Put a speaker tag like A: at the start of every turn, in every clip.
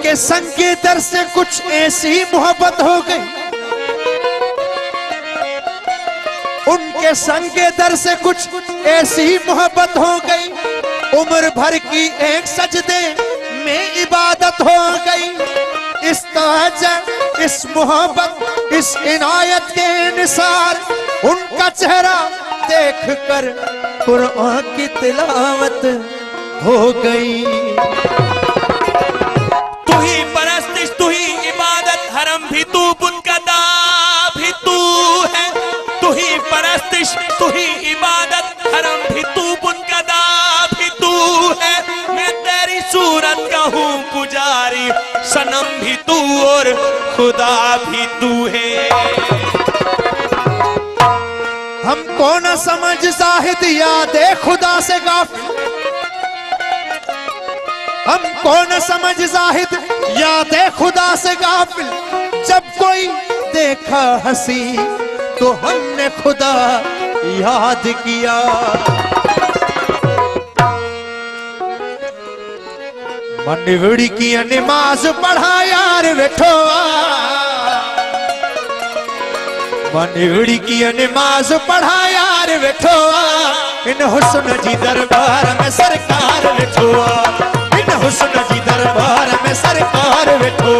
A: उनके संग के दर से कुछ ऐसी मोहब्बत हो गई, उनके संग के दर से कुछ ऐसी मोहब्बत हो गई, उम्र भर की एक सजदे में इबादत हो गई। इस ताजा इस मोहब्बत इस इनायत के निसार उनका चेहरा देखकर कुरान की तिलावत हो गई।
B: तू ही परस्तिश तू ही इबादत, हरम भी तू बुतकदा भी तू है। तू ही परस्तिश तू ही इबादत, हरम भी तू बुतकदा भी तू है। मैं तेरी सूरत का हूँ पुजारी, सनम भी तू और खुदा भी तू है।
A: हमको न समझ जाहिद यादे खुदा से गाफिल, हमको न समझ जाहिद यादे खुदा से गाफिल। जब कोई देखा हंसी तो हमने खुदा याद किया। मनवड़ी की नमाज पढ़ा यार बैठो, मनवड़ी की नमाज पढ़ा यार बैठो। इन हुस्न जी दरबार में सरकार बैठो, इन हुस्न जी दरबार में सरकार बैठो।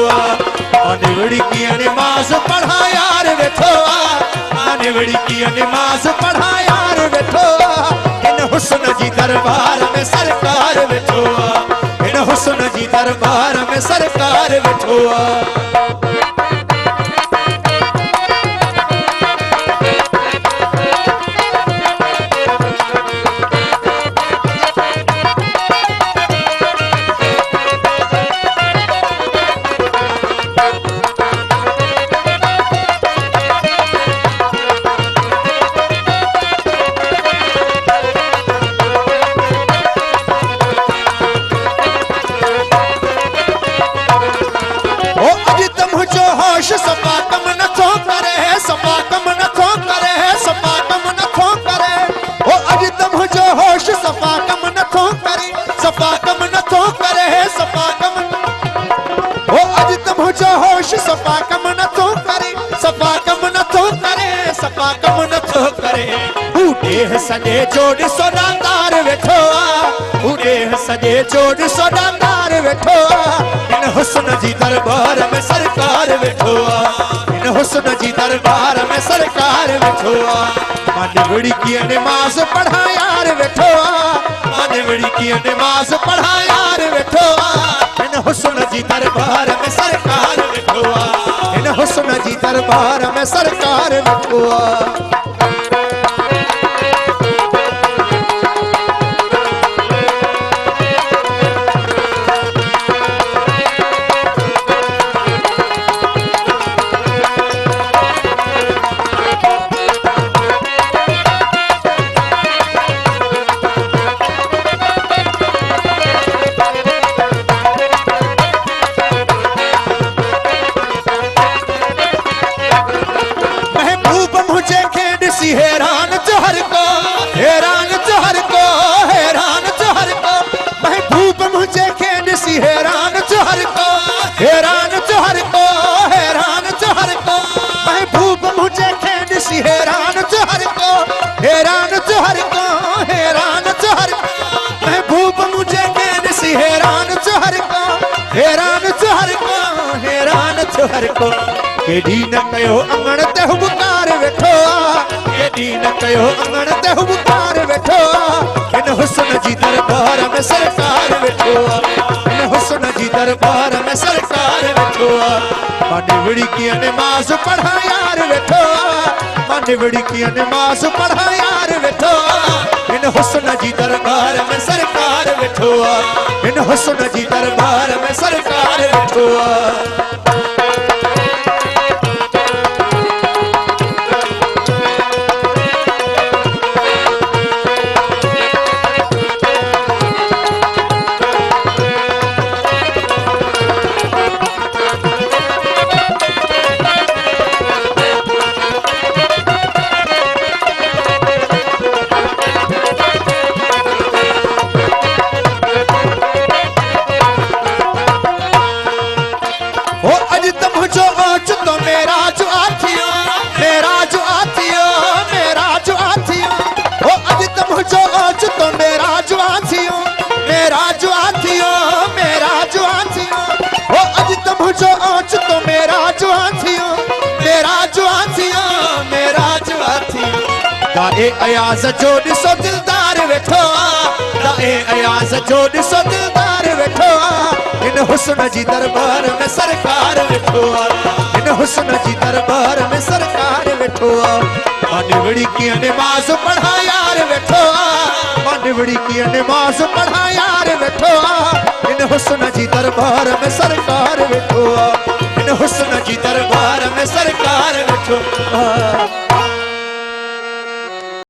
A: मनवड़ी की नमाज पढ़ा यार बैठो, मनवड़ी की नमाज पढ़ा यार बैठो। इन हुस्न जी दरबार में सरकार बैठो, इन हुस्न जी दरबार में सरकार बैठो। सपाकम न थो करे है, सपाकम न थो करे है, सपाकम न थो करे। ओ अज तुम जो होश सपाकम न थो करे, सपाकम न थो करे है, सपाकम। ओ अज तुम जो होश सपाकम न थो करे, सपाकम न थो करे, सपाकम न थो करे। उड़े सजे जोड़ सोनादार बैठो, उड़े सजे जोड़ सोनादार बैठो। इन हुस्न जी दरबार में सरकार बैठो, इन हुस्न जी दरबार में सरकार बैठो। मनवड़ी की नमाज पढ़ा यार बैठो, मनवड़ी की नमाज पढ़ा यार बैठो। इन हुस्न जी दरबार में सरकार बैठो, इन हुस्न जी दरबार में सरकार बैठो। हैरान जोहर को, हैरान जोहर को, हैरान जोहर को। महबूब मुझे खेड सी हैरान जोहर को, हैरान जोहर को, हैरान जोहर को। महबूब मुझे खेड सी हैरान जोहर को, हैरान जोहर को, हैरान जोहर को। महबूब मुझे खेड सी हैरान जोहर को, हैरान जोहर को, हैरान जोहर को। केडी न कयो अंगण ते हुबकार बैठो, केडी न कयो अंगण ते हुबकार बैठो। इन हुस्न जी दरबार में सरकार बैठो, इन हुस्न जी दरबार में सरकार बैठो। मनवड़ी की नमाज पढ़ा यार बैठो, मनवड़ी की नमाज पढ़ा यार बैठो। इन हुस्न जी दरबार में सरकार बैठो, इन हुस्न जी दरबार में सरकार बैठो। दाए अयाज जो ॾिसो दिलदार वेठो दाए अयाज जो ॾिसो दिलदार वेठो इन हुस्न जी दरबार में सरकार वेठो इन हुस्न जी दरबार में सरकार वेठो मांडवड़ी की नमाज पढ़ा यार वेठो मांडवड़ी की नमाज पढ़ा यार वेठो इन हुस्न जी दरबार में सरकार वेठो इन हुस्न जी दरबार में सरकार वेठो